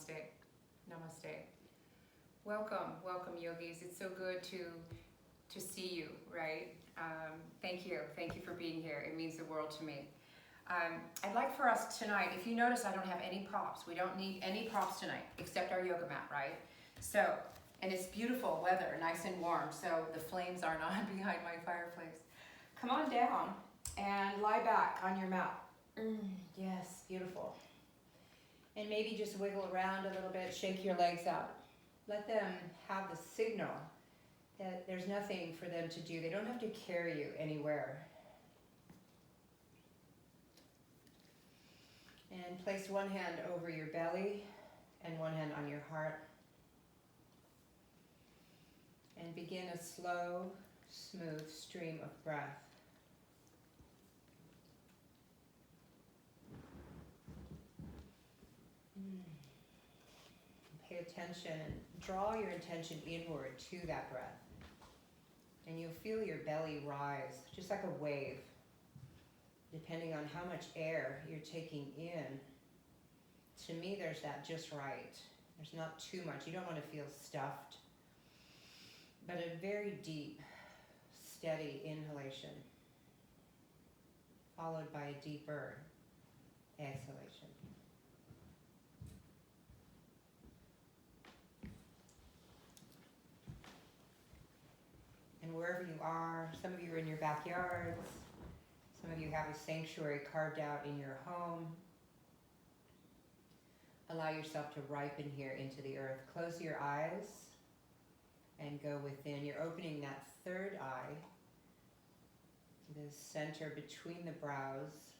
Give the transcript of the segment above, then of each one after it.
Namaste. Namaste. Welcome, yogis. It's so good to see you, right? Thank you for being here. It means the world to me. I'd like for us tonight, if you notice I don't have any props, we don't need any props tonight, except our yoga mat, right? So, and it's beautiful weather, nice and warm, so the flames are not behind my fireplace. Come on down and lie back on your mat. Yes, beautiful. And maybe just wiggle around a little bit, shake your legs out. Let them have the signal that there's nothing for them to do. They don't have to carry you anywhere. And place one hand over your belly and one hand on your heart. And begin a slow, smooth stream of breath. Pay attention and draw your attention inward to that breath. And you'll feel your belly rise, just like a wave, depending on how much air you're taking in. To me, there's that just right. There's not too much. You don't want to feel stuffed, but a very deep, steady inhalation, followed by a deeper exhalation. And wherever you are, some of you are in your backyards, some of you have a sanctuary carved out in your home. Allow yourself to ripen here into the earth. Close your eyes and go within. You're opening that third eye, the center between the brows,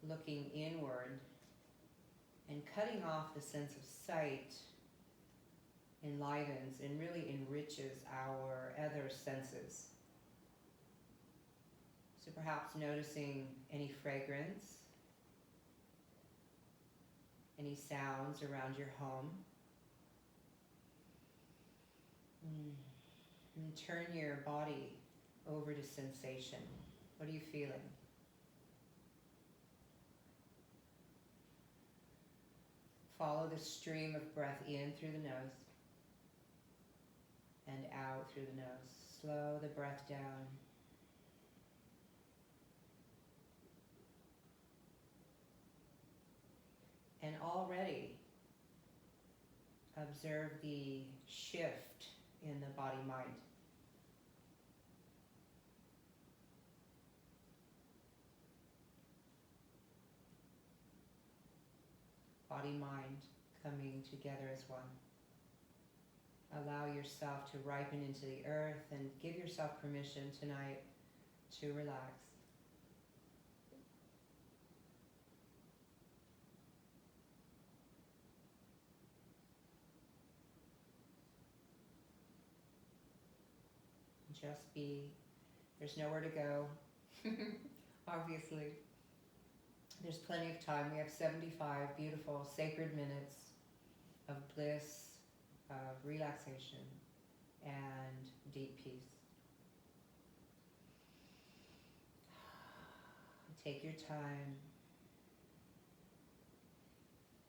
looking inward and cutting off the sense of sight. Enlivens and really enriches our other senses. So perhaps noticing any fragrance, any sounds around your home. And turn your body over to sensation. What are you feeling? Follow the stream of breath in through the nose and out through the nose. Slow the breath down. And already observe the shift in the body-mind. Body-mind coming together as one. Allow yourself to ripen into the earth and give yourself permission tonight to relax. Just be. There's nowhere to go, obviously. There's plenty of time. We have 75 beautiful sacred minutes of bliss, of relaxation, and deep peace. Take your time.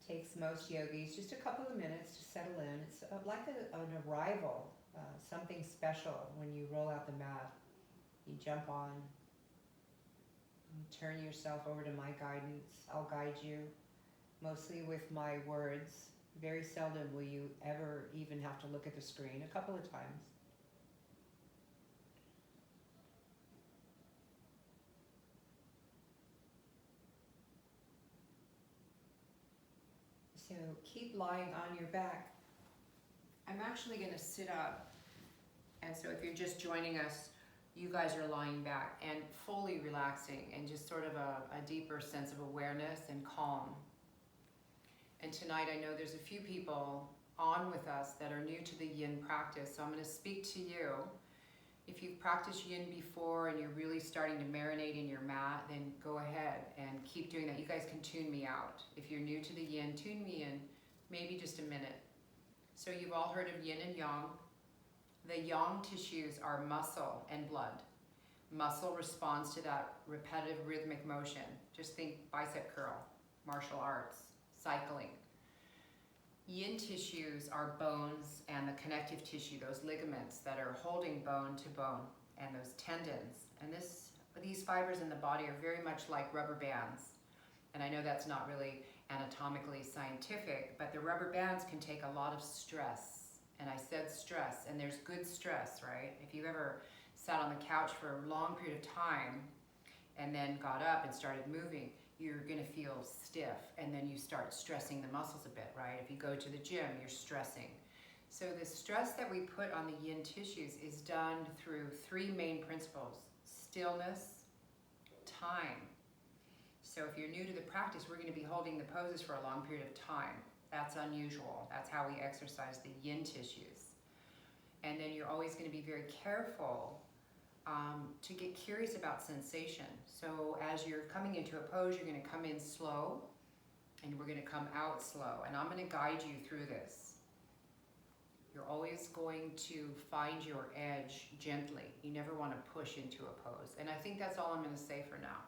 Takes most yogis just a couple of minutes to settle in. It's like an arrival, something special when you roll out the mat. You jump on, you turn yourself over to my guidance. I'll guide you, mostly with my words. Very seldom will you ever even have to look at the screen, a couple of times. So keep lying on your back. I'm actually going to sit up. And so if you're just joining us, you guys are lying back and fully relaxing and just sort of a deeper sense of awareness and calm. And tonight I know there's a few people on with us that are new to the Yin practice, so I'm going to speak to you. If you've practiced Yin before and you're really starting to marinate in your mat, then go ahead and keep doing that. You guys can tune me out. If you're new to the Yin, tune me in maybe just a minute. So you've all heard of Yin and Yang. The Yang tissues are muscle and blood. Muscle responds to that repetitive rhythmic motion. Just think bicep curl, martial arts. cycling. Yin tissues are bones and the connective tissue, those ligaments that are holding bone to bone, and those tendons. And these fibers in the body are very much like rubber bands. And I know that's not really anatomically scientific, but the rubber bands can take a lot of stress. And I said stress, and there's good stress, right? If you ever sat on the couch for a long period of time and then got up and started moving, you're gonna feel stiff, and then you start stressing the muscles a bit, right? If you go to the gym, you're stressing. So the stress that we put on the yin tissues is done through three main principles: stillness, time. So if you're new to the practice, we're gonna be holding the poses for a long period of time. That's unusual. That's how we exercise the yin tissues. And then you're always gonna be very careful to get curious about sensation. So as you're coming into a pose, you're gonna come in slow, and we're gonna come out slow. And I'm gonna guide you through this. You're always going to find your edge gently. You never wanna push into a pose. And I think that's all I'm gonna say for now.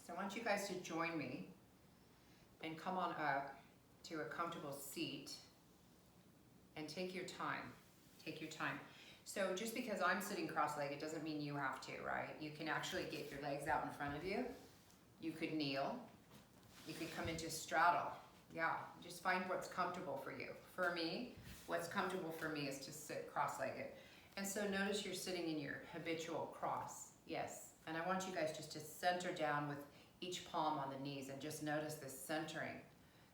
So I want you guys to join me and come on up to a comfortable seat and take your time. Take your time. So just because I'm sitting cross-legged doesn't mean you have to, right? You can actually get your legs out in front of you. You could kneel. You could come into straddle. Yeah, just find what's comfortable for you. For me, what's comfortable for me is to sit cross-legged. And so notice you're sitting in your habitual cross. Yes. And I want you guys just to center down with each palm on the knees and just notice this centering.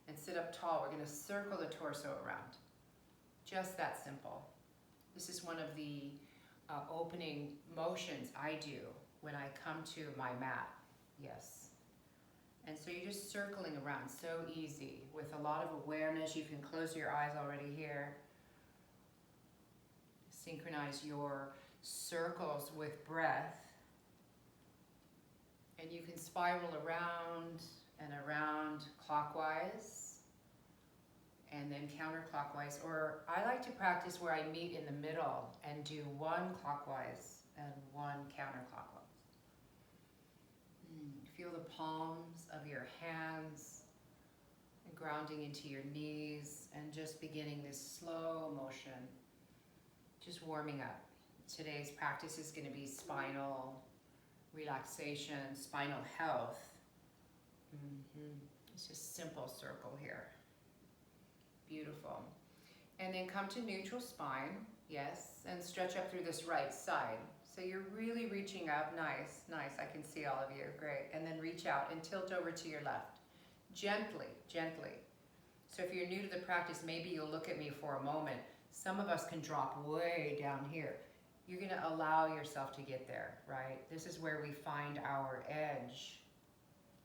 And sit up tall. We're gonna circle the torso around. Just that simple. This is one of the opening motions I do when I come to my mat. Yes. And so you're just circling around, so easy, with a lot of awareness. You can close your eyes already here. Synchronize your circles with breath. And you can spiral around and around clockwise, and then counterclockwise. Or I like to practice where I meet in the middle and do one clockwise and one counterclockwise. Feel the palms of your hands grounding into your knees, and just beginning this slow motion, just warming up. Today's practice is going to be spinal relaxation, spinal health. It's just simple circle here. Beautiful. And then come to neutral spine, yes, and stretch up through this right side. So you're really reaching up, nice, nice, I can see all of you, great. And then reach out and tilt over to your left. Gently, gently. So if you're new to the practice, maybe you'll look at me for a moment. Some of us can drop way down here. You're gonna allow yourself to get there, right? This is where we find our edge.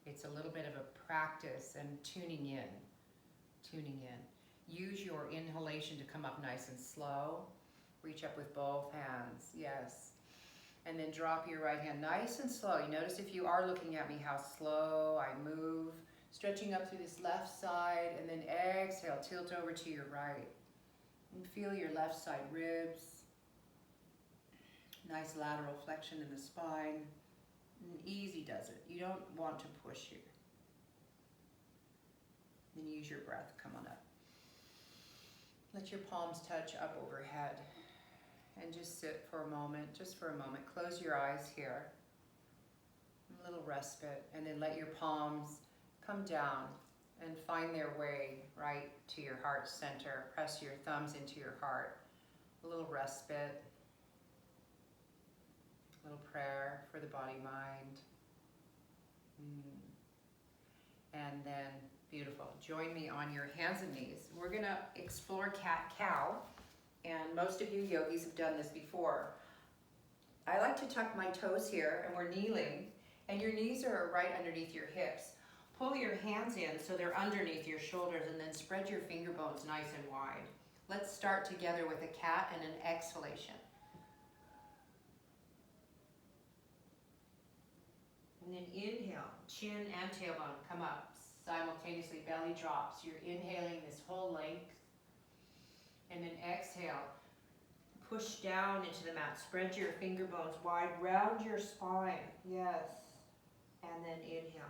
It's a little bit of a practice and tuning in, tuning in. Use your inhalation to come up nice and slow. Reach up with both hands, yes. And then drop your right hand nice and slow. You notice if you are looking at me how slow I move. Stretching up through this left side, and then exhale, tilt over to your right. And feel your left side ribs. Nice lateral flexion in the spine. And easy does it. You don't want to push here. Then use your breath, come on up. Let your palms touch up overhead. And just sit for a moment, just for a moment. Close your eyes here. A little respite, and then let your palms come down and find their way right to your heart center. Press your thumbs into your heart. A little respite. A little prayer for the body, mind. And then, beautiful. Join me on your hands and knees. We're gonna explore cat-cow. And most of you yogis have done this before. I like to tuck my toes here, and we're kneeling, and your knees are right underneath your hips. Pull your hands in so they're underneath your shoulders, and then spread your finger bones nice and wide. Let's start together with a cat and an exhalation. And then inhale, chin and tailbone come up. Simultaneously, belly drops. You're inhaling this whole length. And then exhale, push down into the mat. Spread your finger bones wide, round your spine. Yes. And then inhale.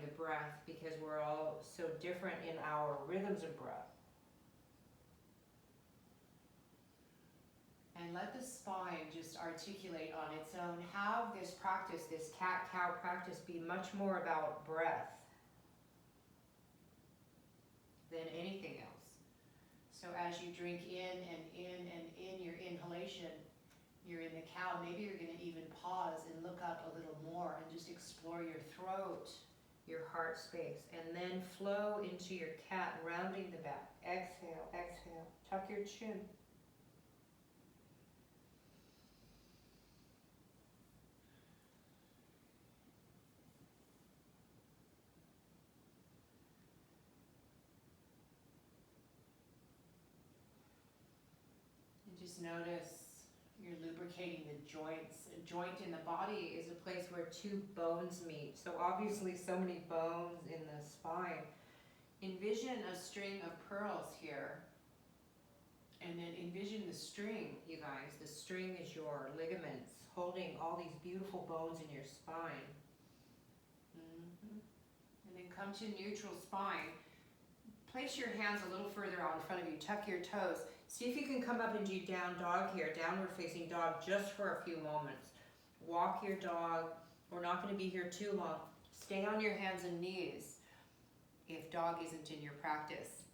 the breath because we're all so different in our rhythms of breath. And let the spine just articulate on its own. Have this practice, this cat-cow practice, be much more about breath than anything else. So as you drink in and in and in your inhalation, you're in the cow. Maybe you're going to even pause and look up a little more and just explore your throat, your heart space, and then flow into your cat, rounding the back. Exhale, exhale. Tuck your chin. Just notice you're lubricating the joints. A joint in the body is a place where two bones meet. So obviously so many bones in the spine. Envision a string of pearls here. And then envision the string, you guys. The string is your ligaments holding all these beautiful bones in your spine. And then come to neutral spine. Place your hands a little further out in front of you. Tuck your toes. See if you can come up into down dog here, downward facing dog, just for a few moments. Walk your dog. We're not going to be here too long. Stay on your hands and knees if dog isn't in your practice.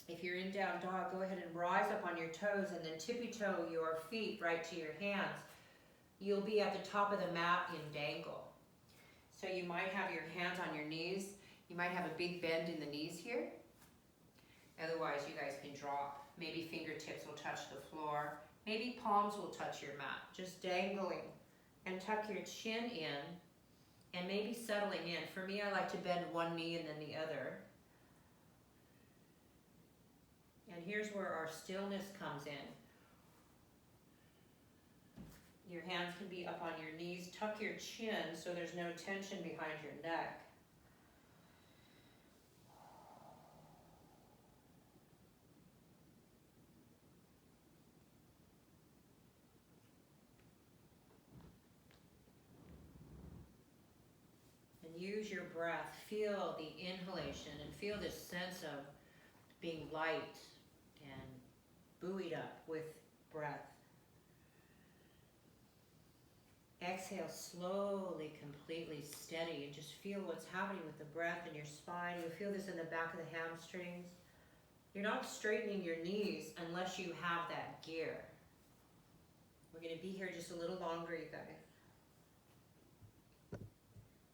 If you're in down dog, go ahead and rise up on your toes and then tippy-toe your feet right to your hands. You'll be at the top of the mat in dangle. So you might have your hands on your knees. You might have a big bend in the knees here. Otherwise, you guys can drop. Maybe fingertips will touch the floor. Maybe palms will touch your mat. Just dangling. And tuck your chin in. And maybe settling in. For me, I like to bend one knee and then the other. And here's where our stillness comes in. Your hands can be up on your knees. Tuck your chin so there's no tension behind your neck. Use your breath. Feel the inhalation and feel this sense of being light and buoyed up with breath. Exhale slowly, completely steady, and just feel what's happening with the breath in your spine. You'll feel this in the back of the hamstrings. You're not straightening your knees unless you have that gear. We're going to be here just a little longer, you guys.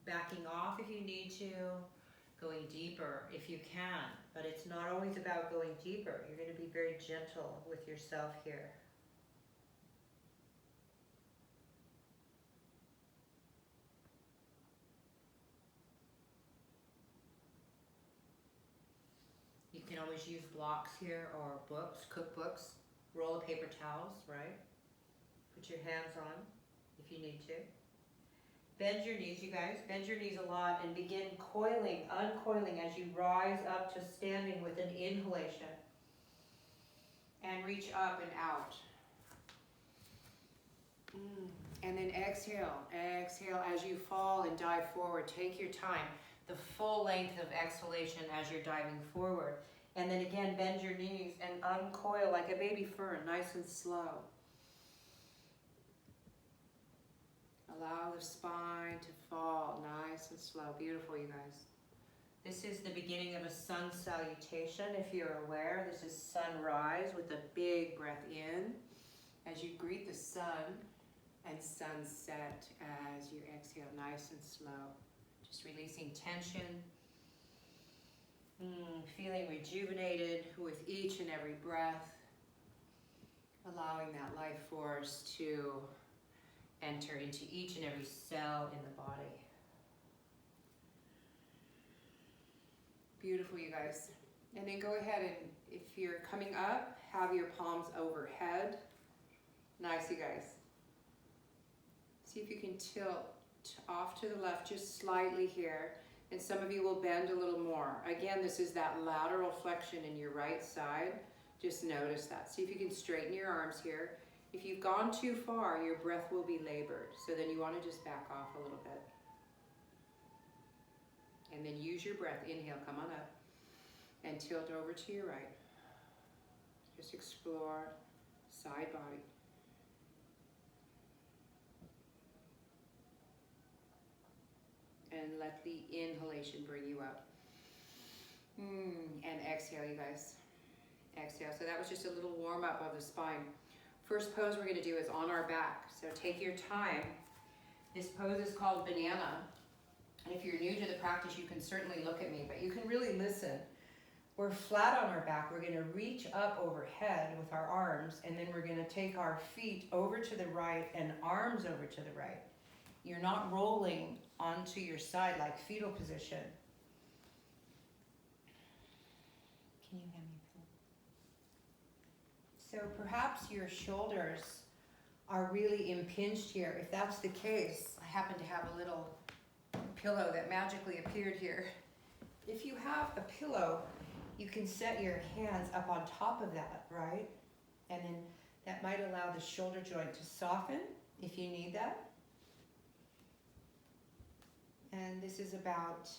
Backing off if you need to, going deeper if you can, but it's not always about going deeper. You're going to be very gentle with yourself here. You can always use blocks here or books, cookbooks, roll of paper towels, right? Put your hands on if you need to. Bend your knees, you guys. Bend your knees a lot and begin coiling, uncoiling as you rise up to standing with an inhalation. And reach up and out. And then exhale. Exhale as you fall and dive forward. Take your time. The full length of exhalation as you're diving forward. And then again, bend your knees and uncoil like a baby fern, nice and slow. Allow the spine to fall nice and slow. Beautiful, you guys. This is the beginning of a sun salutation. If you're aware, this is sunrise with a big breath in as you greet the sun, and sunset as you exhale nice and slow. Just releasing tension. Feeling rejuvenated with each and every breath. Allowing that life force to enter into each and every cell in the body. Beautiful, you guys. And then go ahead and, if you're coming up, have your palms overhead. Nice, you guys. See if you can tilt off to the left just slightly here. And some of you will bend a little more. Again, this is that lateral flexion in your right side. Just notice that. See if you can straighten your arms here. If you've gone too far, your breath will be labored. So then you want to just back off a little bit. And then use your breath. Inhale, come on up. And tilt over to your right. Just explore side body. And let the inhalation bring you up. And exhale, you guys. Exhale. So that was just a little warm up of the spine. First pose we're going to do is on our back. So take your time. This pose is called banana. And if you're new to the practice, you can certainly look at me, but you can really listen. We're flat on our back. We're going to reach up overhead with our arms, and then we're going to take our feet over to the right and arms over to the right. You're not rolling onto your side like fetal position. Can you hand me a pillow? So perhaps your shoulders are really impinged here. If that's the case, I happen to have a little pillow that magically appeared here. If you have a pillow, you can set your hands up on top of that, right? And then that might allow the shoulder joint to soften if you need that. And this is about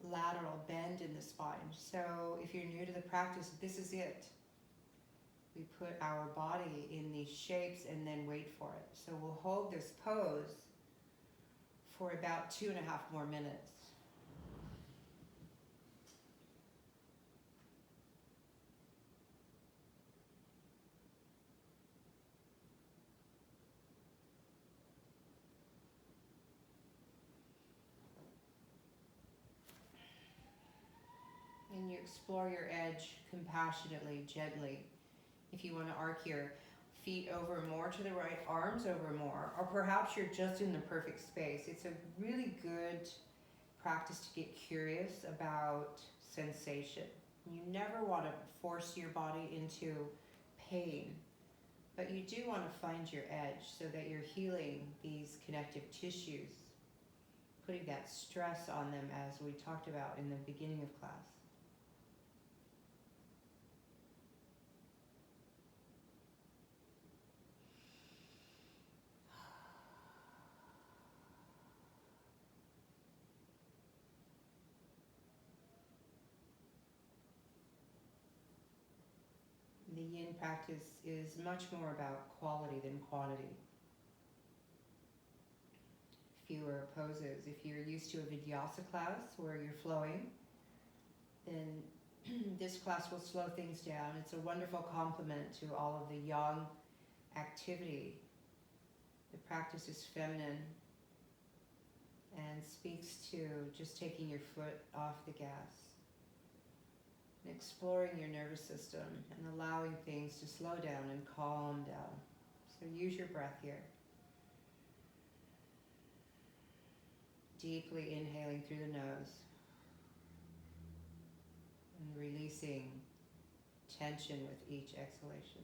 lateral bend in the spine. So if you're new to the practice, this is it. We put our body in these shapes and then wait for it. So we'll hold this pose for about 2.5 more minutes. And you explore your edge compassionately, gently. If you want to arc your feet over more to the right, arms over more, or perhaps you're just in the perfect space. It's a really good practice to get curious about sensation. You never want to force your body into pain, but you do want to find your edge so that you're healing these connective tissues, putting that stress on them as we talked about in the beginning of class. The Yin practice is much more about quality than quantity. Fewer poses. If you're used to a Vinyasa class where you're flowing, then this class will slow things down. It's a wonderful complement to all of the yang activity. The practice is feminine and speaks to just taking your foot off the gas. And exploring your nervous system and allowing things to slow down and calm down. So use your breath here. Deeply inhaling through the nose and releasing tension with each exhalation.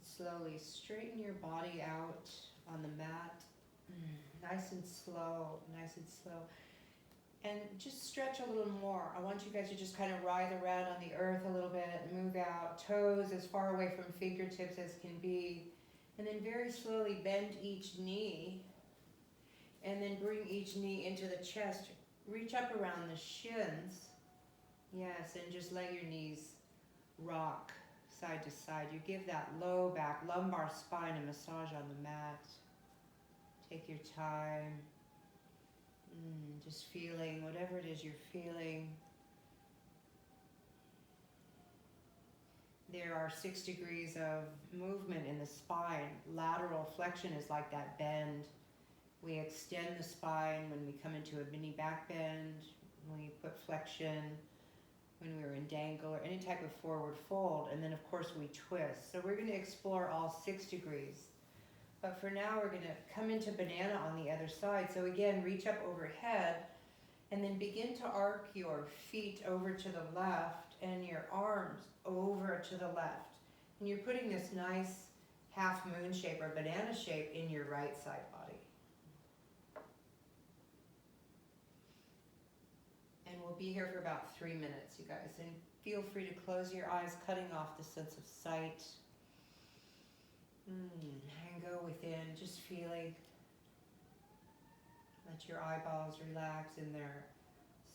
Slowly straighten your body out on the mat. Nice and slow, nice and slow. And just stretch a little more. I want you guys to just kind of writhe around on the earth a little bit, move out, toes as far away from fingertips as can be. And then very slowly bend each knee. And then bring each knee into the chest. Reach up around the shins. Yes, and just let your knees rock side to side. You give that low back, lumbar spine a massage on the mat. Take your time. Just feeling whatever it is you're feeling. There are 6 degrees of movement in the spine. Lateral flexion is like that bend. We extend the spine when we come into a mini back bend. We put flexion when we were in dangle or any type of forward fold, and then of course we twist. So we're going to explore all 6 degrees. But for now we're going to come into banana on the other side. So again, reach up overhead and then begin to arc your feet over to the left and your arms over to the left. And you're putting this nice half moon shape or banana shape in your right side body. And we'll be here for about 3 minutes, you guys. And feel free to close your eyes, cutting off the sense of sight. And go within, just feeling. Let your eyeballs relax in their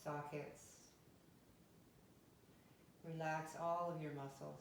sockets. Relax all of your muscles.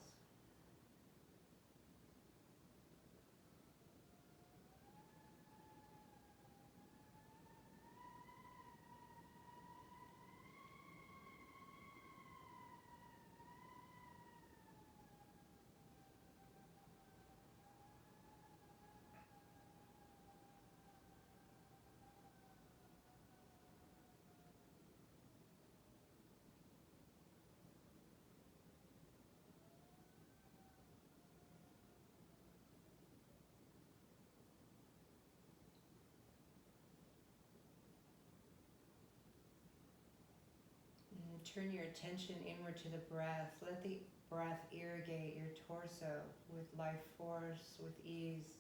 Turn your attention inward to the breath. Let the breath irrigate your torso with life force, with ease.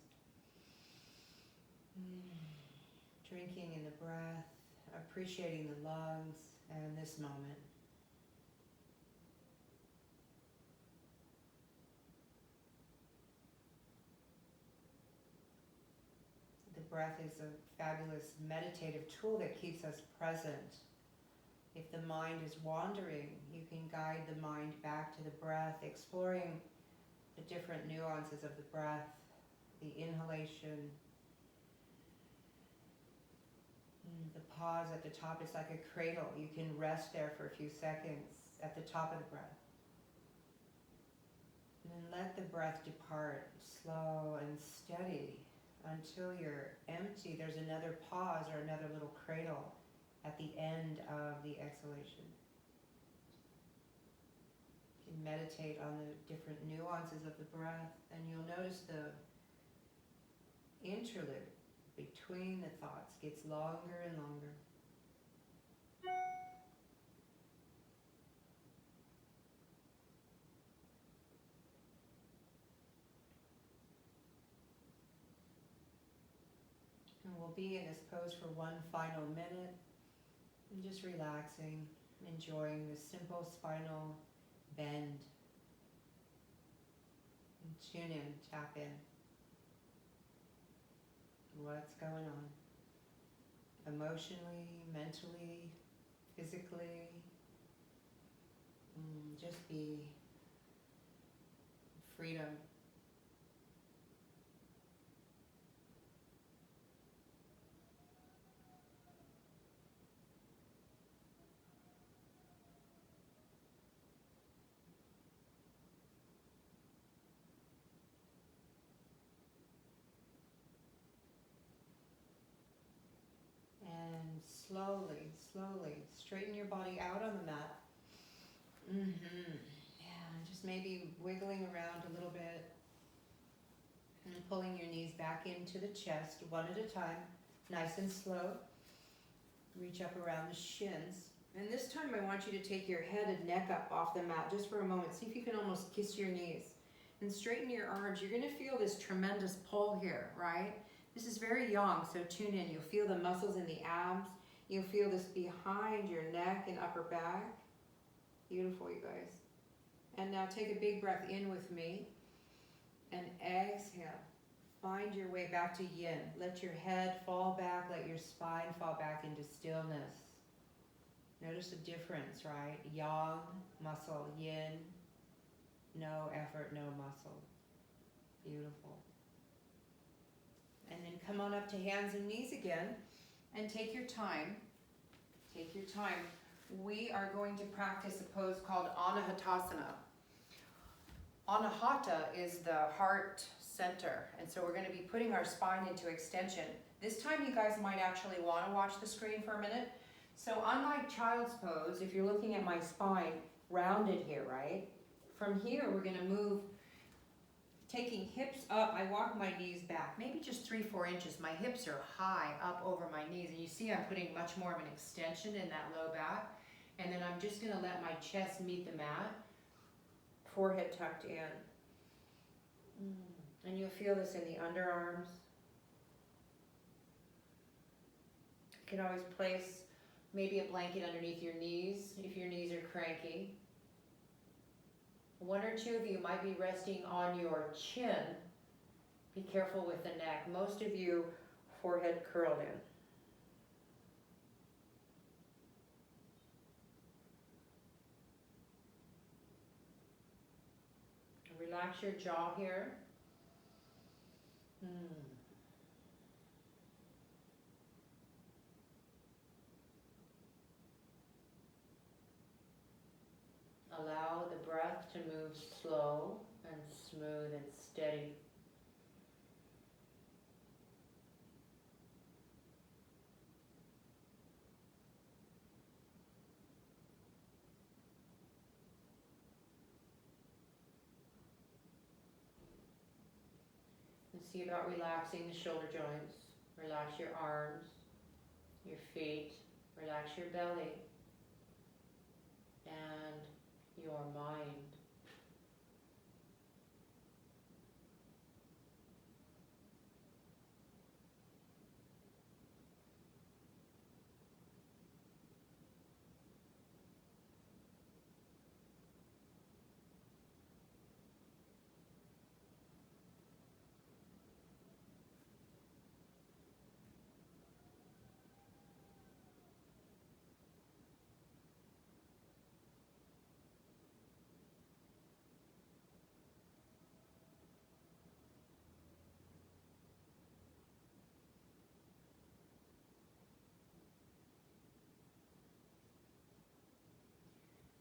Drinking in the breath, appreciating the lungs and this moment. The breath is a fabulous meditative tool that keeps us present. If the mind is wandering, you can guide the mind back to the breath, exploring the different nuances of the breath, the inhalation, the pause at the top is like a cradle. You can rest there for a few seconds at the top of the breath. And then let the breath depart, slow and steady, until you're empty. There's another pause or another little cradle at the end of the exhalation. You can meditate on the different nuances of the breath, and you'll notice the interlude between the thoughts gets longer and longer. And we'll be in this pose for one final minute. And just relaxing, enjoying the simple spinal bend. And tune in, tap in. What's going on? Emotionally, mentally, physically. Just be freedom. Slowly, slowly, straighten your body out on the mat. Yeah, just maybe wiggling around a little bit. And pulling your knees back into the chest, one at a time, nice and slow. Reach up around the shins. And this time I want you to take your head and neck up off the mat just for a moment. See if you can almost kiss your knees. And straighten your arms. You're going to feel this tremendous pull here, right? This is very yang, so tune in. You'll feel the muscles in the abs. You'll feel this behind your neck and upper back. Beautiful, you guys. And now take a big breath in with me. And exhale. Find your way back to yin. Let your head fall back. Let your spine fall back into stillness. Notice the difference, right? Yang, muscle, yin. No effort, no muscle. Beautiful. And then come on up to hands and knees again. And take your time. Take your time. We are going to practice a pose called Anahatasana. Anahata is the heart center. And so we're going to be putting our spine into extension. This time you guys might actually want to watch the screen for a minute. So unlike child's pose, if you're looking at my spine, rounded here, right? From here, we're gonna move, taking hips up. I walk my knees back, maybe just 3-4 inches. My hips are high up over my knees, and you see I'm putting much more of an extension in that low back. And then I'm just gonna let my chest meet the mat, forehead tucked in. And you'll feel this in the underarms. You can always place maybe a blanket underneath your knees if your knees are cranky. 1 or 2 of you might be resting on your chin. Be careful with the neck. Most of you, forehead curled in. Relax your jaw here. Allow the breath to move slow and smooth and steady. And see about relaxing the shoulder joints. Relax your arms, your feet, relax your belly, and your mind.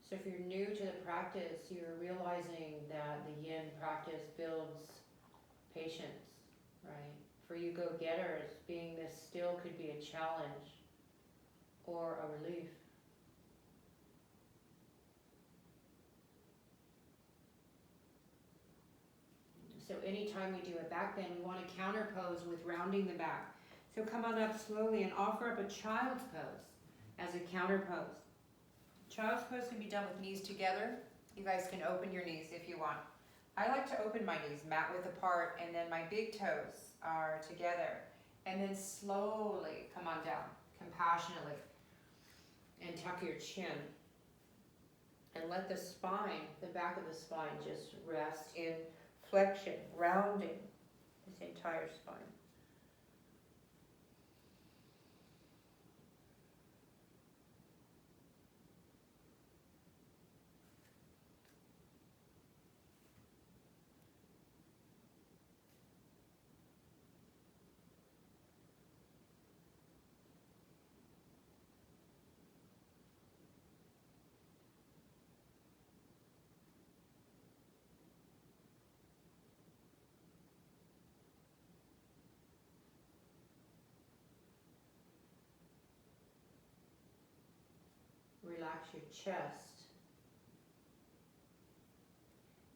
So if you're new to the practice, you're realizing that the Yin practice builds patience, right? For you go-getters, being this still could be a challenge or a relief. So anytime we do a back bend, we want to counter pose with rounding the back. So come on up slowly and offer up a child's pose as a counter pose. Child's pose can be done with knees together. You guys can open your knees if you want. I like to open my knees, mat width apart, and then my big toes are together. And then slowly come on down, compassionately, and tuck your chin. And let the spine, the back of the spine, just rest in flexion, rounding this entire spine. Relax your chest.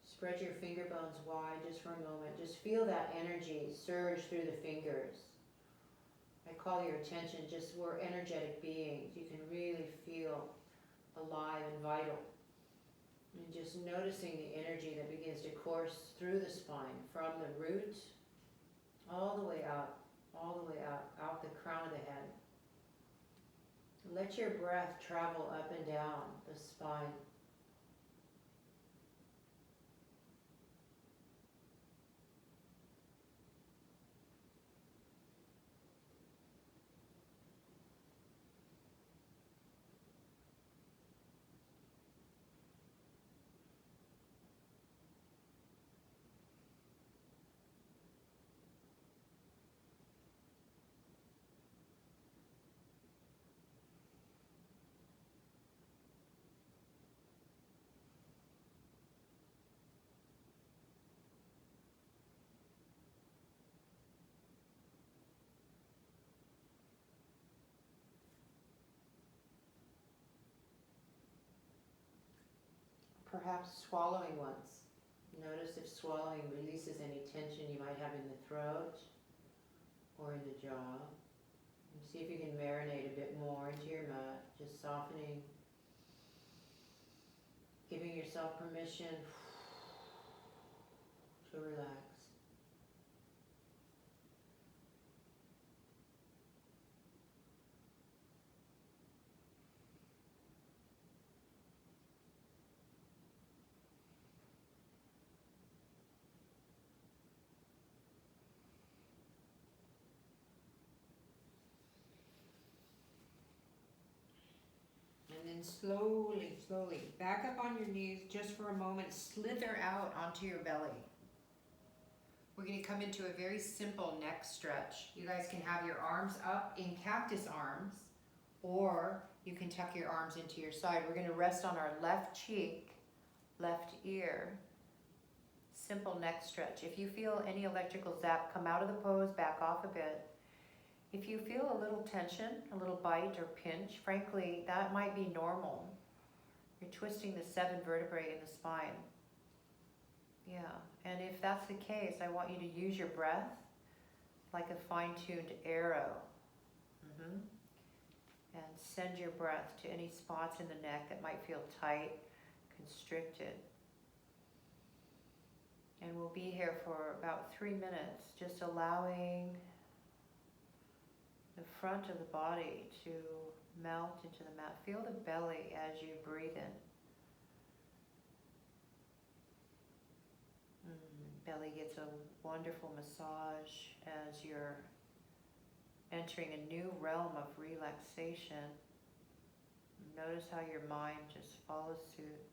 Spread your finger bones wide just for a moment. Just feel that energy surge through the fingers. I call your attention, just we're energetic beings. You can really feel alive and vital. And just noticing the energy that begins to course through the spine, from the root all the way up, out the crown of the head. Let your breath travel up and down the spine. perhaps swallowing once. Notice if swallowing releases any tension you might have in the throat or in the jaw. And see if you can marinate a bit more into your mat, just softening, giving yourself permission to relax. And then slowly, slowly, back up on your knees just for a moment, slither out onto your belly. We're going to come into a very simple neck stretch. You guys can have your arms up in cactus arms, or you can tuck your arms into your side. We're going to rest on our left cheek, left ear. Simple neck stretch. If you feel any electrical zap, come out of the pose, back off a bit. If you feel a little tension, a little bite or pinch, frankly, that might be normal. You're twisting the 7 vertebrae in the spine. Yeah, and if that's the case, I want you to use your breath like a fine-tuned arrow. And send your breath to any spots in the neck that might feel tight, constricted. And we'll be here for about 3 minutes, just allowing the front of the body to melt into the mat. Feel the belly as you breathe in. Belly gets a wonderful massage as you're entering a new realm of relaxation. Notice how your mind just follows suit.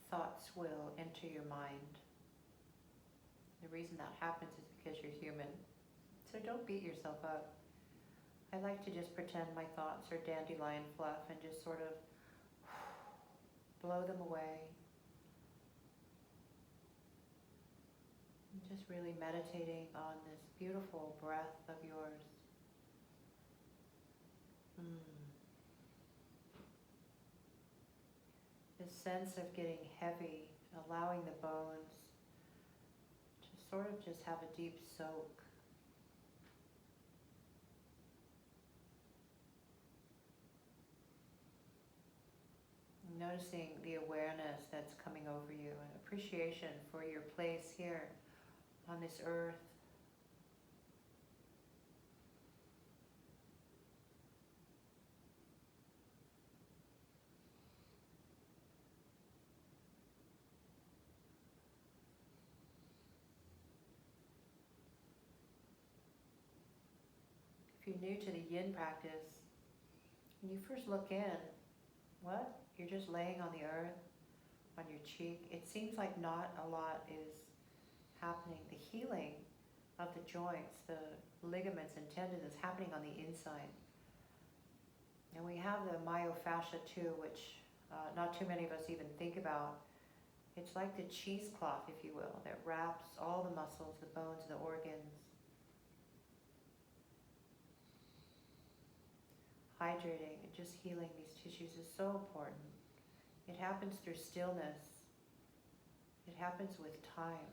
Thoughts will enter your mind. The reason that happens is because you're human. So don't beat yourself up. I like to just pretend my thoughts are dandelion fluff and just sort of blow them away. And just really meditating on this beautiful breath of yours. This sense of getting heavy, allowing the bones to sort of just have a deep soak. Noticing the awareness that's coming over you, and appreciation for your place here on this earth. If you're new to the Yin practice, when you first look in, what? You're just laying on the earth, on your cheek. It seems like not a lot is happening. The healing of the joints, the ligaments and tendons is happening on the inside. And we have the myofascia too, which not too many of us even think about. It's like the cheesecloth, if you will, that wraps all the muscles, the bones, the organs. Hydrating and just healing these tissues is so important. It happens through stillness. It happens with time.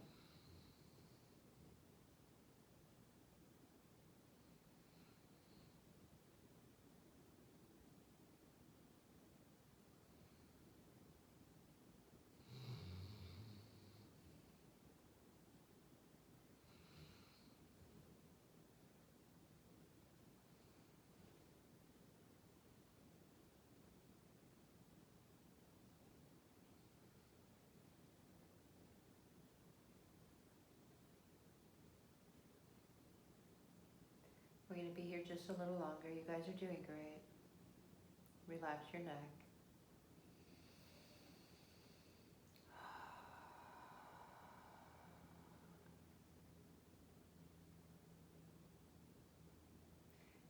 We're going to be here just a little longer. You guys are doing great. Relax your neck.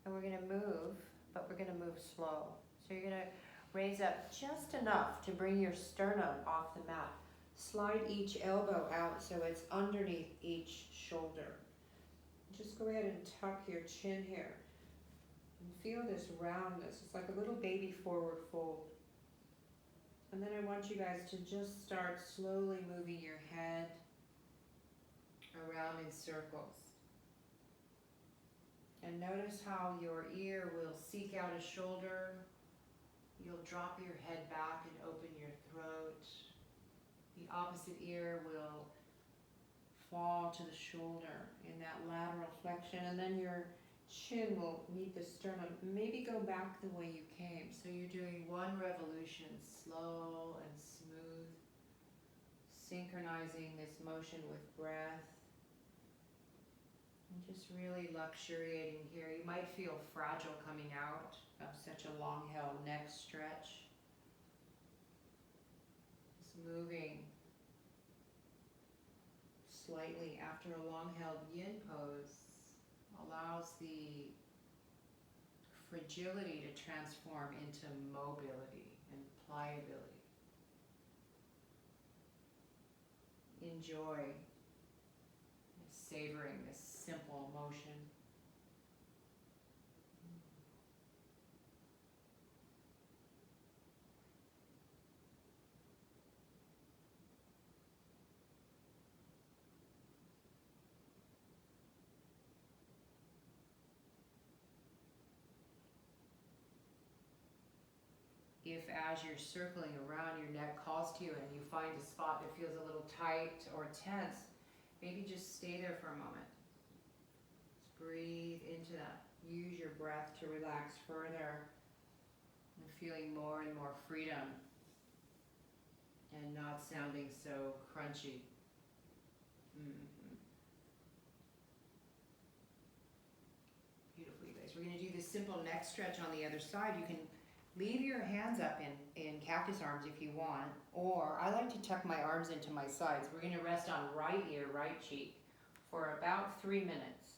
And we're going to move, but we're going to move slow. So you're going to raise up just enough to bring your sternum off the mat. Slide each elbow out so it's underneath each shoulder. Just go ahead and tuck your chin here. And feel this roundness. It's like a little baby forward fold. And then I want you guys to just start slowly moving your head around in circles. And notice how your ear will seek out a shoulder. You'll drop your head back and open your throat. The opposite ear will fall to the shoulder in that lateral flexion, and then your chin will meet the sternum. Maybe go back the way you came. So you're doing one revolution, slow and smooth, synchronizing this motion with breath. And just really luxuriating here. You might feel fragile coming out of such a long held neck stretch. Just moving slightly after a long held yin pose allows the fragility to transform into mobility and pliability. Enjoy savoring this simple motion. If as you're circling around your neck calls to you and you find a spot that feels a little tight or tense, maybe just stay there for a moment. Just breathe into that. Use your breath to relax further and feeling more and more freedom and not sounding so crunchy. Beautiful, you guys. We're going to do this simple neck stretch on the other side. You can leave your hands up in cactus arms if you want, or I like to tuck my arms into my sides. We're going to rest on right ear, right cheek for about 3 minutes.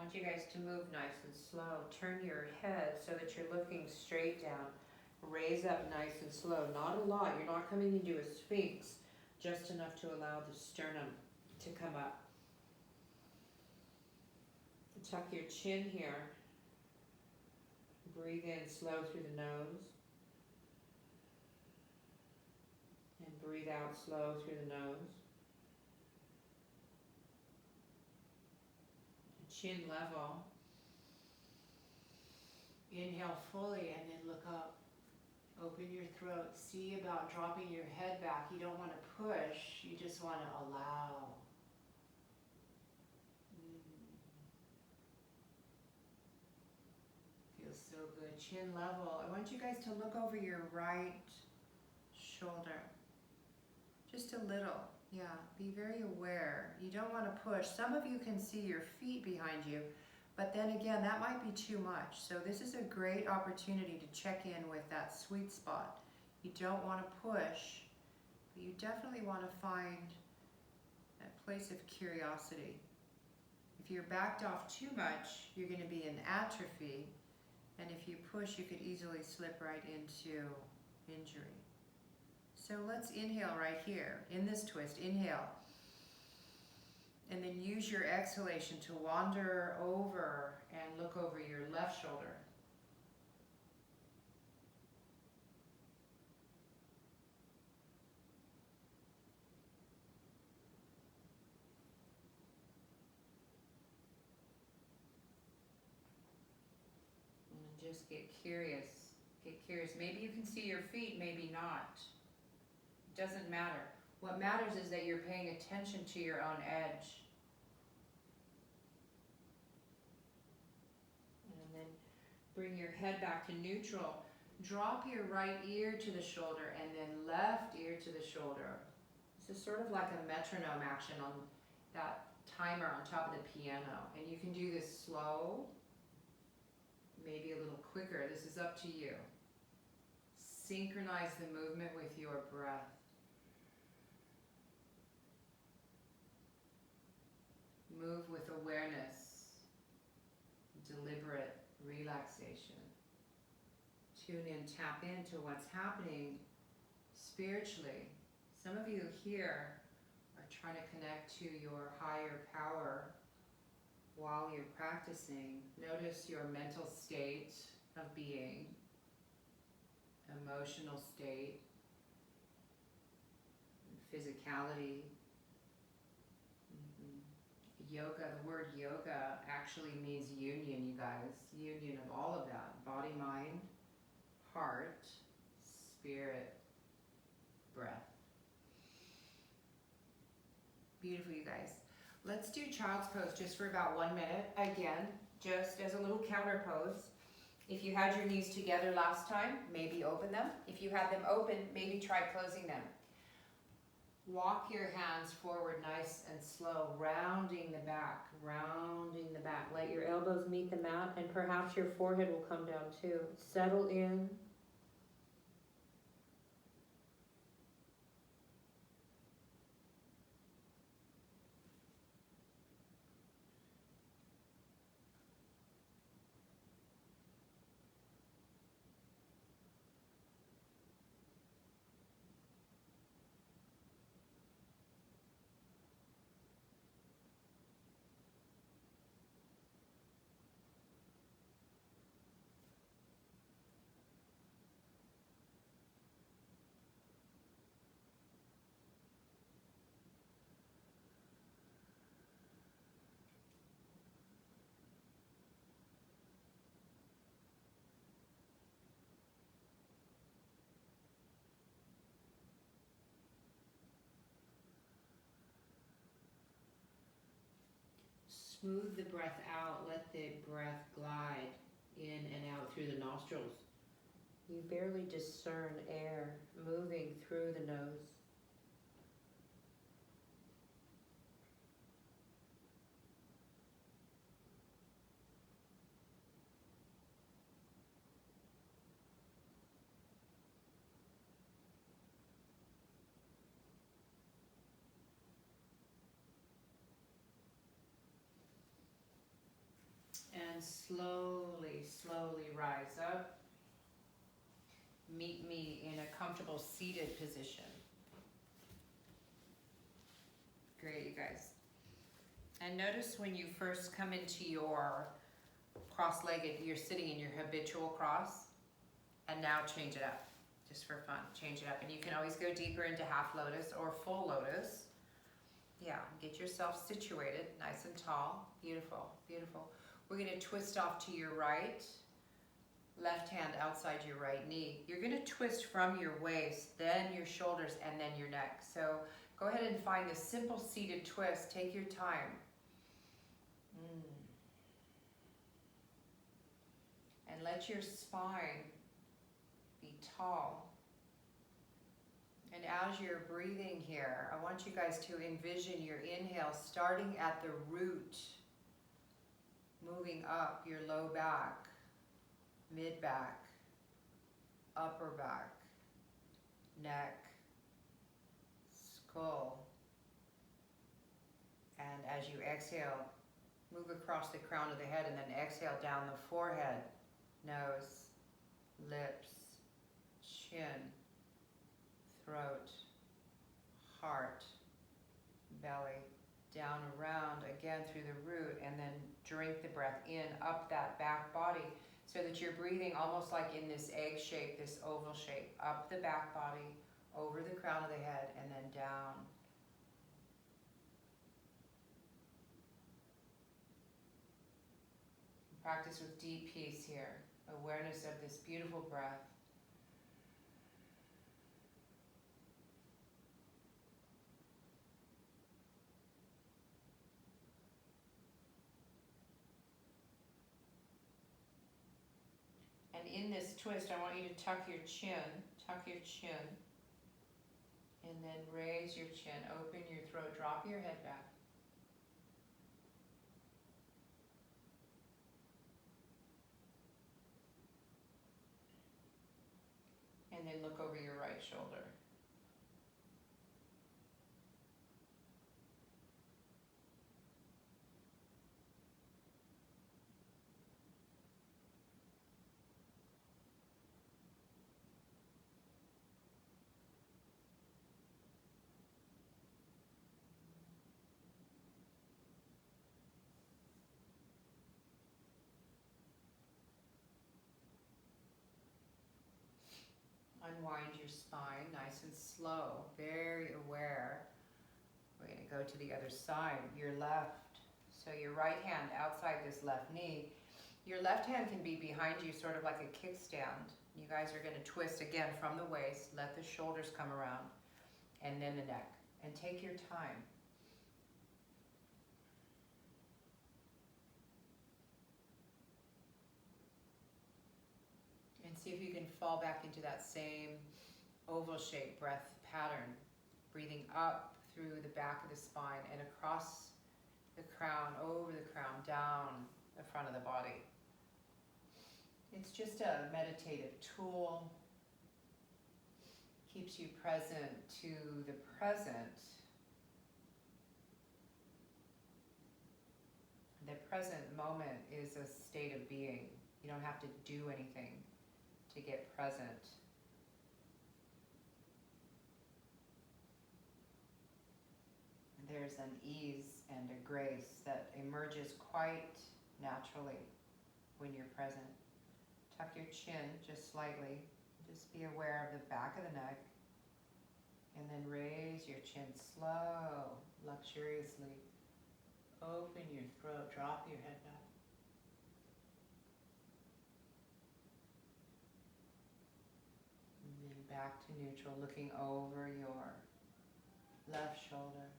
want you guys to move nice and slow. Turn your head so that you're looking straight down. Raise up nice and slow. Not a lot. You're not coming into a sphinx. Just enough to allow the sternum to come up. Tuck your chin here. Breathe in slow through the nose. And breathe out slow through the nose. Chin level. Inhale fully and then look up. Open your throat. See about dropping your head back. You don't want to push. You just want to allow. Feels so good. Chin level. I want you guys to look over your right shoulder. Just a little. Yeah, be very aware. You don't want to push. Some of you can see your feet behind you, but then again, that might be too much. So this is a great opportunity to check in with that sweet spot. You don't want to push, but you definitely want to find that place of curiosity. If you're backed off too much, you're going to be in atrophy, and if you push, you could easily slip right into injury. So let's inhale right here, in this twist. Inhale. And then use your exhalation to wander over and look over your left shoulder. And just get curious. Get curious. Maybe you can see your feet, maybe not. Doesn't matter. What matters is that you're paying attention to your own edge. And then bring your head back to neutral. Drop your right ear to the shoulder and then left ear to the shoulder. This is sort of like a metronome action on that timer on top of the piano. And you can do this slow, maybe a little quicker. This is up to you. Synchronize the movement with your breath. Move with awareness, deliberate relaxation. Tune in, tap into what's happening spiritually. Some of you here are trying to connect to your higher power while you're practicing. Notice your mental state of being, emotional state, physicality. Yoga, the word yoga actually means union, you guys. Union of all of that. Body, mind, heart, spirit, breath. Beautiful, you guys. Let's do child's pose just for about 1 minute. Again, just as a little counter pose. If you had your knees together last time, maybe open them. If you had them open, maybe try closing them. Walk your hands forward nice and slow, rounding the back, rounding the back. Let your elbows meet the mat, and perhaps your forehead will come down too. Settle in. Smooth the breath out. Let the breath glide in and out through the nostrils. You barely discern air moving through the nose. And slowly, slowly rise up. Meet me in a comfortable seated position. Great, you guys. And notice when you first come into your cross-legged, you're sitting in your habitual cross, and now change it up, just for fun, change it up. And you can always go deeper into half lotus or full lotus. Yeah, get yourself situated, nice and tall. Beautiful, beautiful. We're gonna twist off to your right, left hand outside your right knee. You're gonna twist from your waist, then your shoulders, and then your neck. So go ahead and find a simple seated twist. Take your time. And let your spine be tall. And as you're breathing here, I want you guys to envision your inhale starting at the root, moving up your low back, mid back, upper back, neck, skull. And as you exhale, move across the crown of the head, and then exhale down the forehead, nose, lips, chin, throat, heart, belly, down around again through the root, and then drink the breath in up that back body so that you're breathing almost like in this egg shape, this oval shape, up the back body, over the crown of the head, and then down. Practice with deep peace here, awareness of this beautiful breath. And in this twist, I want you to tuck your chin, and then raise your chin, open your throat, drop your head back. And then look over your right shoulder. Unwind your spine, nice and slow, very aware. We're going to go to the other side, your left. So your right hand outside this left knee. Your left hand can be behind you, sort of like a kickstand. You guys are going to twist again from the waist, let the shoulders come around, and then the neck. And take your time. And see if you can fall back into that same oval shaped breath pattern, breathing up through the back of the spine and across the crown, over the crown, down the front of the body. It's just a meditative tool, keeps you present to the present. The present moment is a state of being. You don't have to do anything to get present. There's an ease and a grace that emerges quite naturally when you're present. Tuck your chin just slightly. Just be aware of the back of the neck. And then raise your chin slow, luxuriously. Open your throat, drop your head back. And then back to neutral, looking over your left shoulder.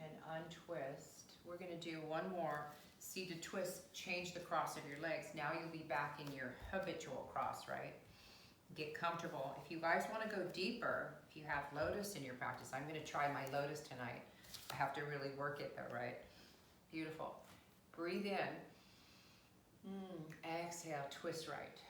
And untwist. We're going to do one more seated twist, change the cross of your legs. Now you'll be back in your habitual cross, right? Get comfortable. If you guys want to go deeper, if you have lotus in your practice, I'm going to try my lotus tonight. I have to really work it though, right? Beautiful. Breathe in. Exhale, twist right.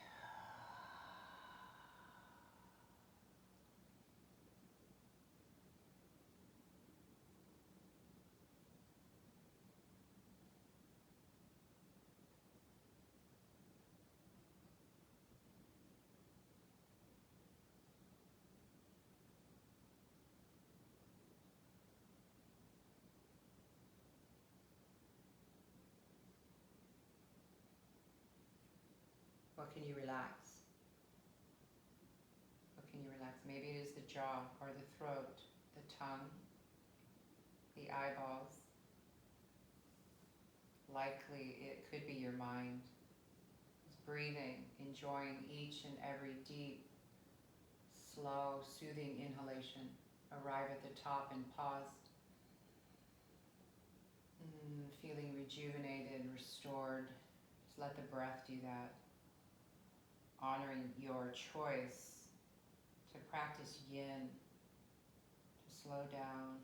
What can you relax? What can you relax? Maybe it is the jaw or the throat, the tongue, the eyeballs. Likely it could be your mind. Just breathing, enjoying each and every deep, slow, soothing inhalation. Arrive at the top and pause. Feeling rejuvenated, restored. Just let the breath do that. Honoring your choice to practice yin, to slow down,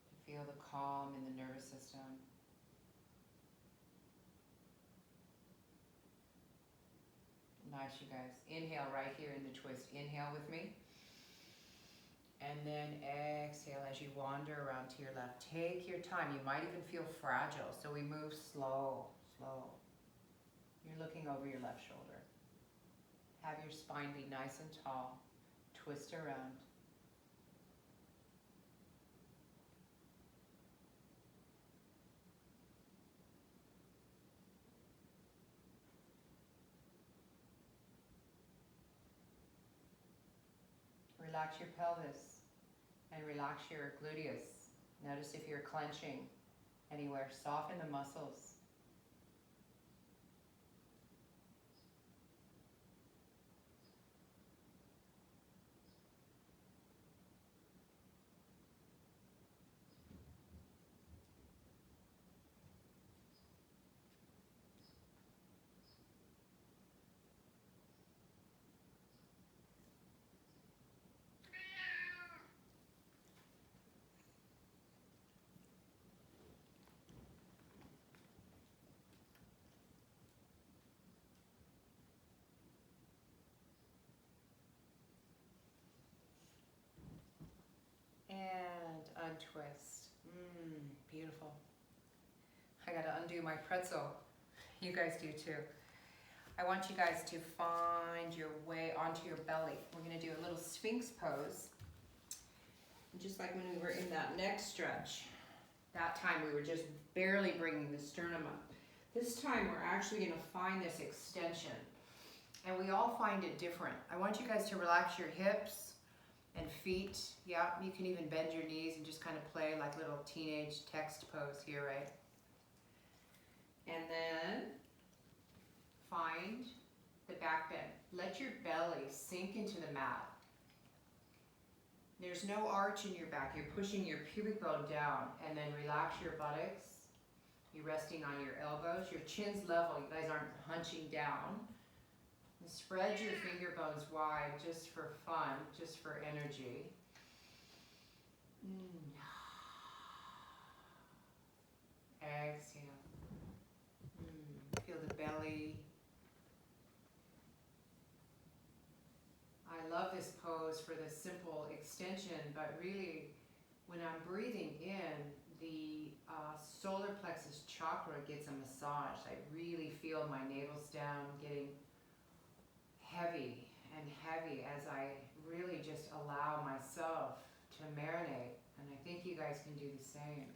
to feel the calm in the nervous system. Nice, you guys. Inhale right here in the twist. Inhale with me. And then exhale as you wander around to your left. Take your time. You might even feel fragile, so we move slow, slow. You're looking over your left shoulder. Have your spine be nice and tall. Twist around. Relax your pelvis and relax your gluteus. Notice if you're clenching anywhere. Soften the muscles. And untwist. Beautiful. I gotta undo my pretzel. You guys do too. I want you guys to find your way onto your belly. We're gonna do a little Sphinx pose. Just like when we were in that neck stretch. That time we were just barely bringing the sternum up. This time we're actually gonna find this extension. And we all find it different. I want you guys to relax your hips and feet. Yeah, you can even bend your knees and just kind of play like little teenage text pose here, right? And then find the back bend. Let your belly sink into the mat. There's no arch in your back. You're pushing your pubic bone down, and then relax your buttocks. You're resting on your elbows. Your chin's level. You guys aren't hunching down. And spread your finger bones wide just for fun, just for energy. Exhale. Feel the belly. I love this pose for the simple extension, but really when I'm breathing in, the solar plexus chakra gets a massage. I really feel my navel stem getting heavy and heavy as I really just allow myself to marinate. And I think you guys can do the same.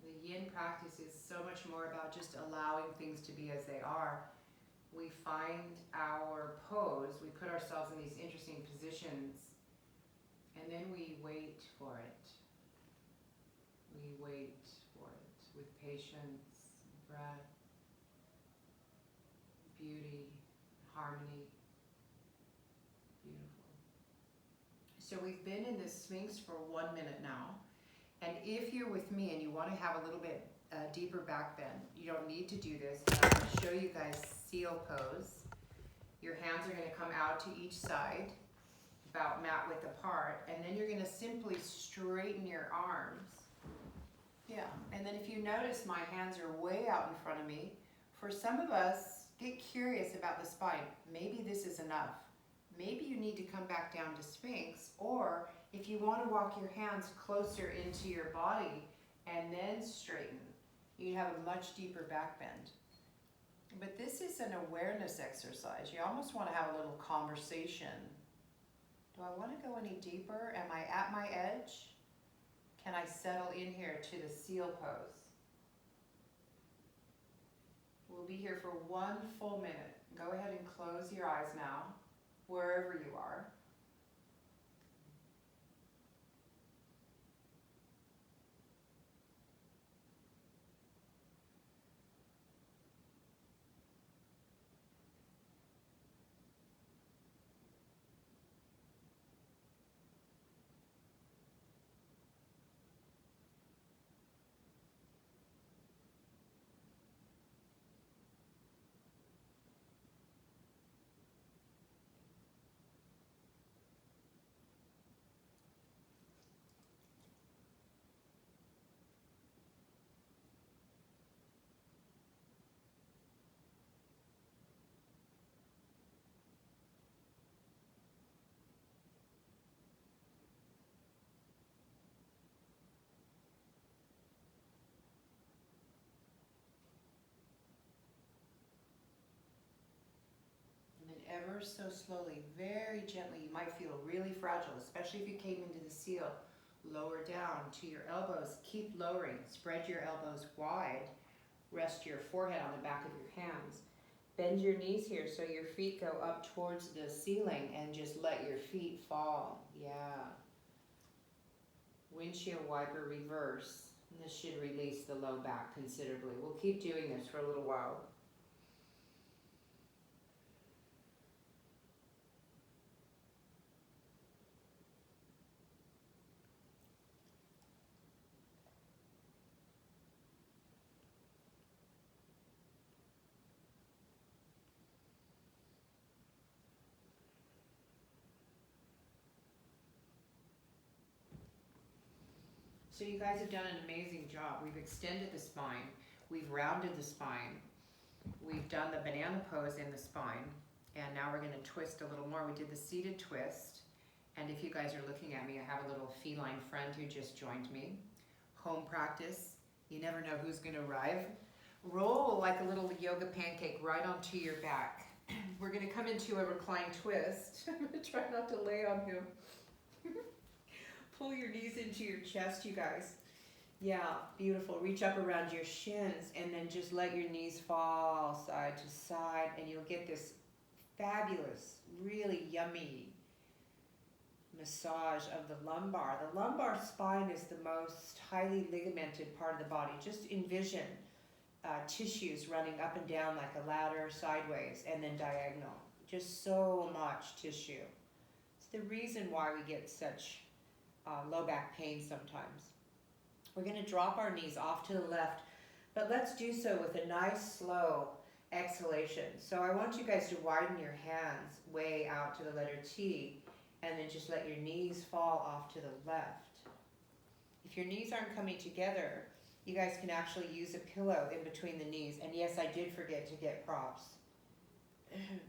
The yin practice is so much more about just allowing things to be as they are. We find our pose, we put ourselves in these interesting positions, and then we wait for it. We wait for it with patience, breath, beauty, harmony. Beautiful. So we've been in this Sphinx for 1 minute now. And if you're with me and you want to have a little bit deeper back bend, you don't need to do this. I'm going to show you guys seal pose. Your hands are going to come out to each side, about mat width apart, and then you're going to simply straighten your arms. Yeah, and then if you notice my hands are way out in front of me, for some of us, get curious about the spine. Maybe this is enough. Maybe you need to come back down to Sphinx, or if you want to walk your hands closer into your body and then straighten, you have a much deeper back bend. But this is an awareness exercise. You almost want to have a little conversation. Do I want to go any deeper? Am I at my edge? Can I settle in here to the seal pose? We'll be here for 1 full minute. Go ahead and close your eyes now, wherever you are. Ever so slowly, very gently. You might feel really fragile, especially if you came into the seal. Lower down to your elbows. Keep lowering. Spread your elbows wide. Rest your forehead on the back of your hands. Bend your knees here so your feet go up towards the ceiling and just let your feet fall. Yeah. Windshield wiper reverse. And this should release the low back considerably. We'll keep doing this for a little while. So you guys have done an amazing job. We've extended the spine. We've rounded the spine. We've done the banana pose in the spine. And now we're going to twist a little more. We did the seated twist. And if you guys are looking at me, I have a little feline friend who just joined me. Home practice. You never know who's going to arrive. Roll like a little yoga pancake right onto your back. We're going to come into a reclined twist. I'm going to try not to lay on him. Pull your knees into your chest, you guys. Yeah, beautiful. Reach up around your shins and then just let your knees fall side to side and you'll get this fabulous, really yummy massage of the lumbar. The lumbar spine is the most highly ligamented part of the body. Just envision tissues running up and down like a ladder, sideways, and then diagonal. Just so much tissue. It's the reason why we get such low back pain sometimes. We're going to drop our knees off to the left, but let's do so with a nice slow exhalation. So I want you guys to widen your hands way out to the letter T and then just let your knees fall off to the left. If your knees aren't coming together, you guys can actually use a pillow in between the knees. And yes, I did forget to get props. And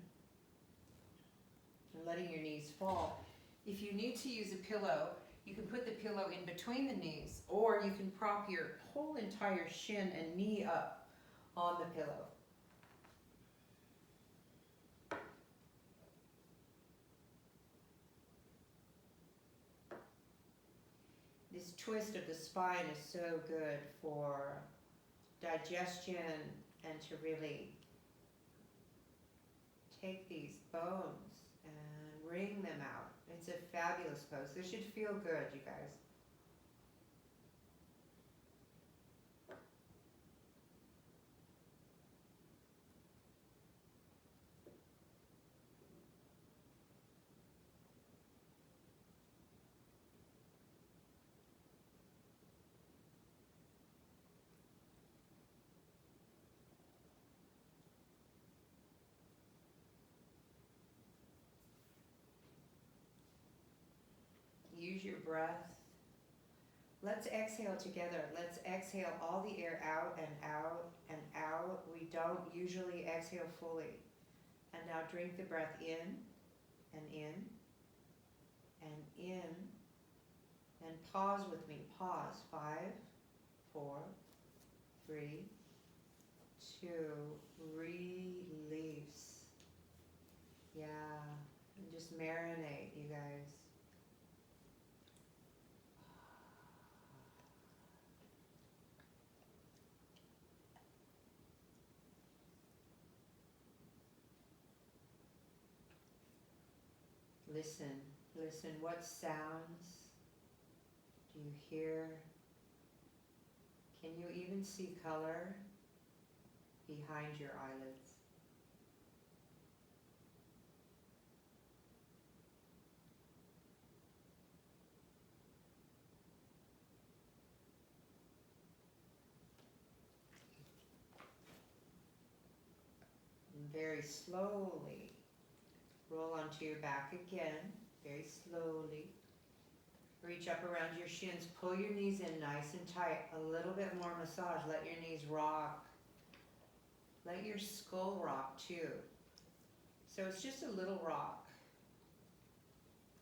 letting your knees fall. If you need to use a pillow, you can put the pillow in between the knees, or you can prop your whole entire shin and knee up on the pillow. This twist of the spine is so good for digestion and to really take these bones and wring them out. It's a fabulous pose. This should feel good, you guys. Use your breath. Let's exhale together. Let's exhale all the air out and out and out. We don't usually exhale fully. And now drink the breath in and in and in. And pause with me. Pause. 5, 4, 3, 2. Release. Yeah. And just marinate, you guys. Listen, listen. What sounds do you hear? Can you even see color behind your eyelids? And very slowly roll onto your back again, very slowly. Reach up around your shins, pull your knees in nice and tight, a little bit more massage, let your knees rock. Let your skull rock too. So it's just a little rock.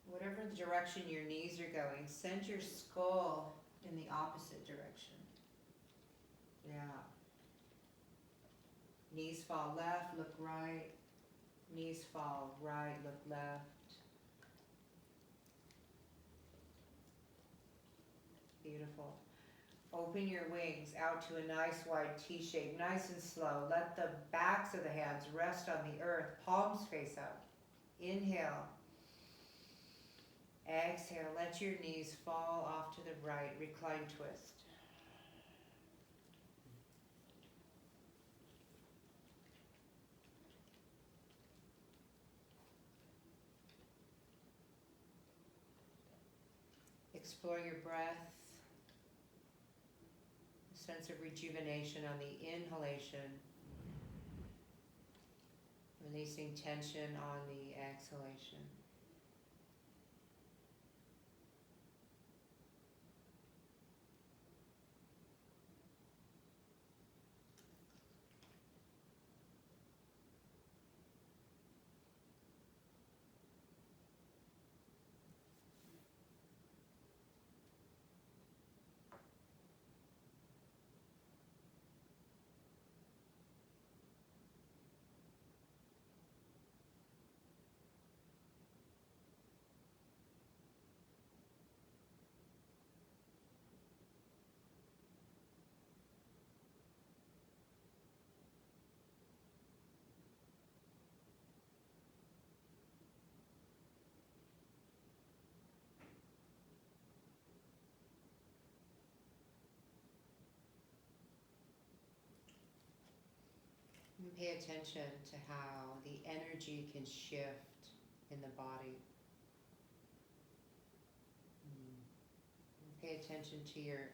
Whatever direction your knees are going, send your skull in the opposite direction. Yeah. Knees fall left, look right. Knees fall right, look left. Beautiful. Open your wings out to a nice wide T shape, nice and slow. Let the backs of the hands rest on the earth, palms face up. Inhale. Exhale, let your knees fall off to the right, recline twist. Explore your breath. A sense of rejuvenation on the inhalation. Releasing tension on the exhalation. And pay attention to how the energy can shift in the body. Pay attention to your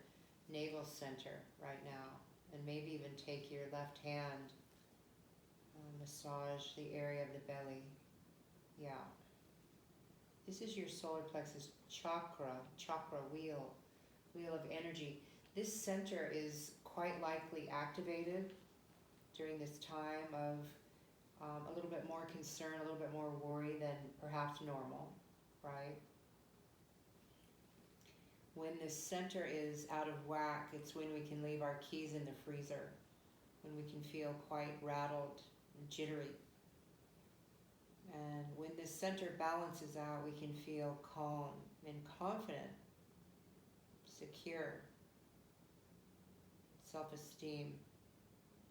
navel center right now, and maybe even take your left hand, massage the area of the belly. Yeah. This is your solar plexus chakra wheel of energy. This center is quite likely activated during this time of a little bit more concern, a little bit more worry than perhaps normal, right? When this center is out of whack, it's when we can leave our keys in the freezer, when we can feel quite rattled and jittery. And when this center balances out, we can feel calm and confident, secure, self-esteem.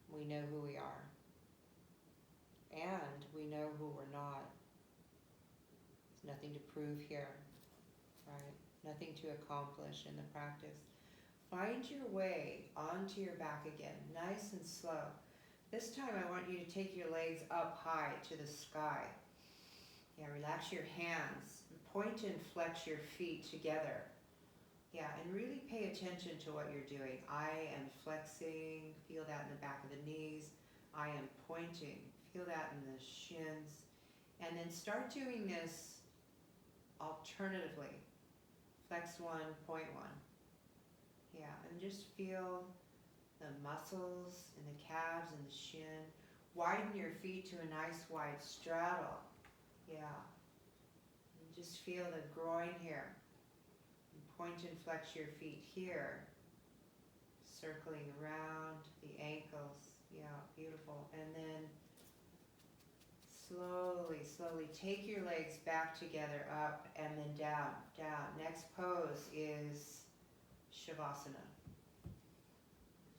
We know who we are. And we know who we're not. There's nothing to prove here, right? Nothing to accomplish in the practice. Find your way onto your back again, nice and slow. This time I want you to take your legs up high to the sky. Yeah, relax your hands. Point and flex your feet together. Yeah, and really pay attention to what you're doing. I am flexing, feel that in the back of the knees. I am pointing, feel that in the shins. And then start doing this alternatively. Flex one, point one. Yeah, and just feel the muscles in the calves and the shin. Widen your feet to a nice wide straddle. Yeah. And just feel the groin here. And point and flex your feet here. Circling around the ankles. Yeah, beautiful. And then slowly take your legs back together, up and then down, down. Next pose is Shavasana.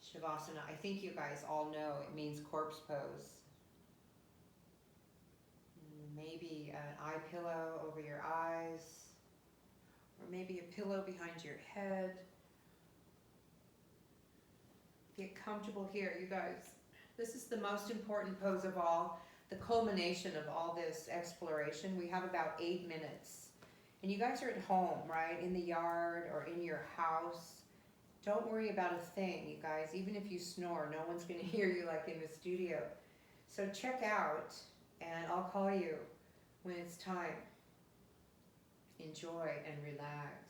Shavasana, I think you guys all know it means corpse pose. maybe an eye pillow over your eyes, or maybe a pillow behind your head. Get comfortable here, you guys. This is the most important pose of all, the culmination of all this exploration. We have about 8 minutes. And you guys are at home, right? In the yard or in your house. Don't worry about a thing, you guys. Even if you snore, no one's going to hear you like in the studio. So check out, and I'll call you when it's time. Enjoy and relax.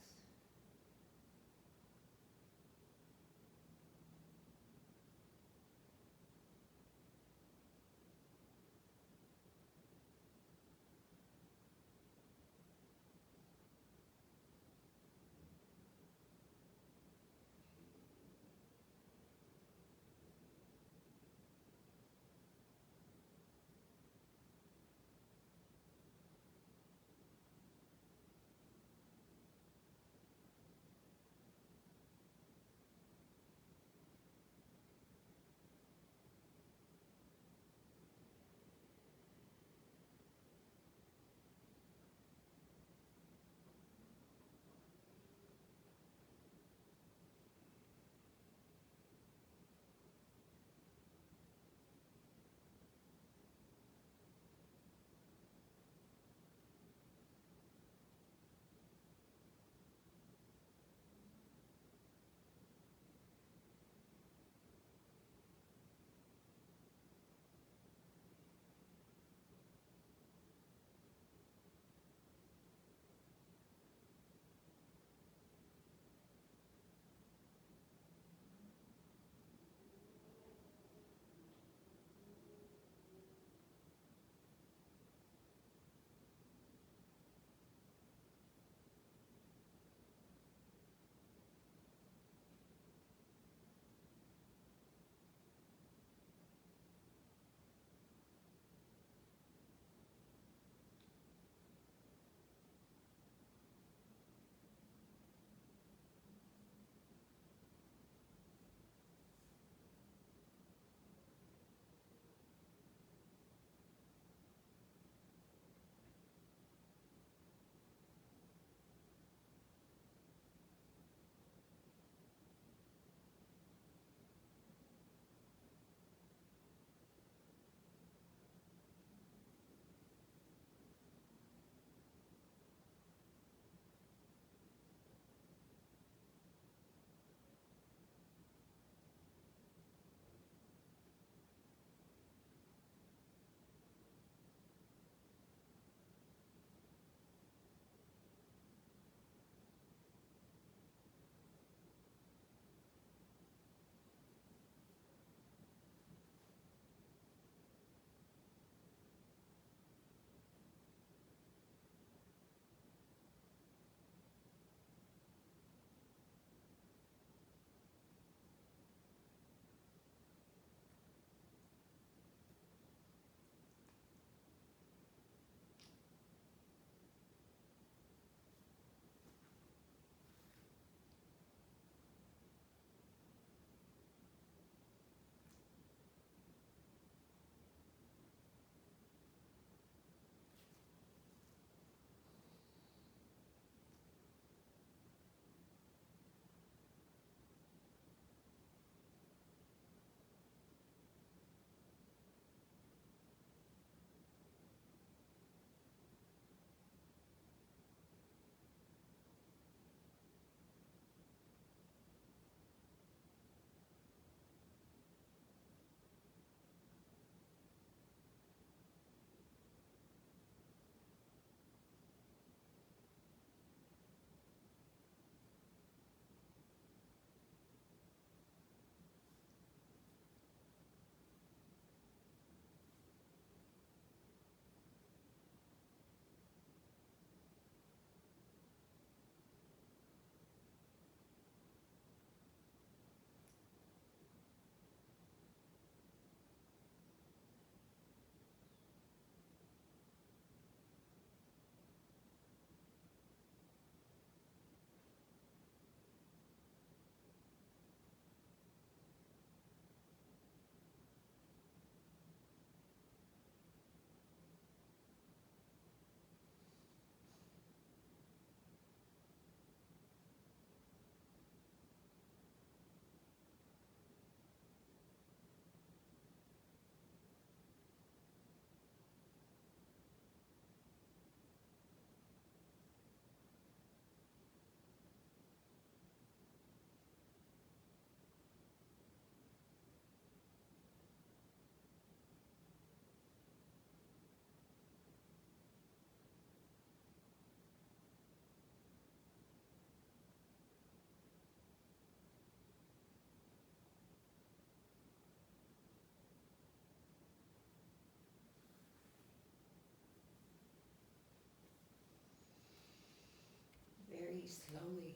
slowly,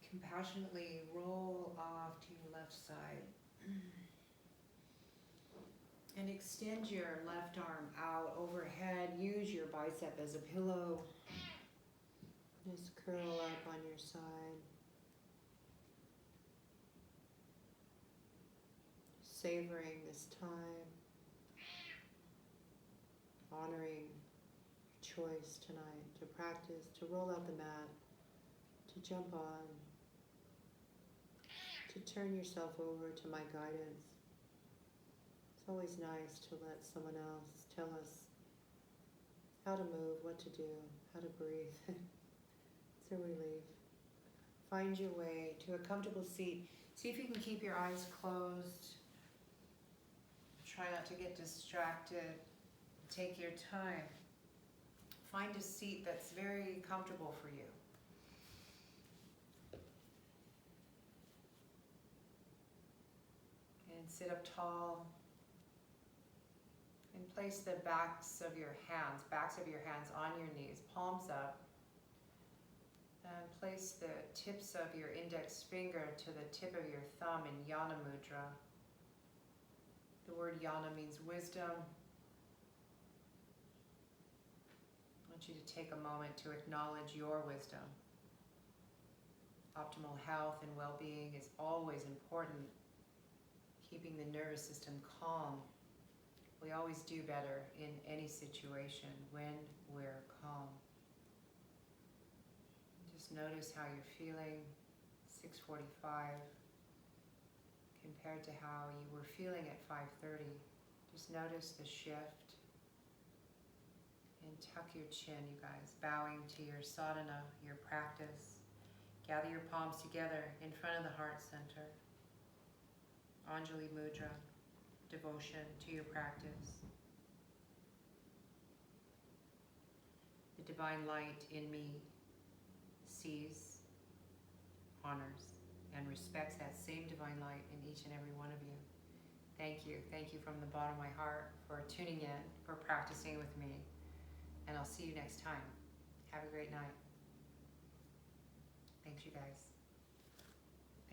compassionately roll off to your left side. And extend your left arm out overhead. Use your bicep as a pillow. Just curl up on your side. Savoring this time. Honoring your choice tonight to practice, to roll out the mat, to jump on, to turn yourself over to my guidance. It's always nice to let someone else tell us how to move, what to do, how to breathe. It's a relief. Find your way to a comfortable seat. See if you can keep your eyes closed. Try not to get distracted. Take your time. Find a seat that's very comfortable for you. And sit up tall. And place the backs of your hands on your knees, palms up. And place the tips of your index finger to the tip of your thumb in Yana Mudra. The word Yana means wisdom. I want you to take a moment to acknowledge your wisdom. Optimal health and well-being is always important. Keeping the nervous system calm. We always do better in any situation when we're calm. Just notice how you're feeling, 6:45, compared to how you were feeling at 5:30. Just notice the shift. And tuck your chin, you guys, bowing to your sadhana, your practice. Gather your palms together in front of the heart center. Anjali Mudra. Devotion to your practice. The divine light in me sees, honors, and respects that same divine light in each and every one of you. Thank you. Thank you from the bottom of my heart for tuning in, for practicing with me. And I'll see you next time. Have a great night. Thanks, you guys.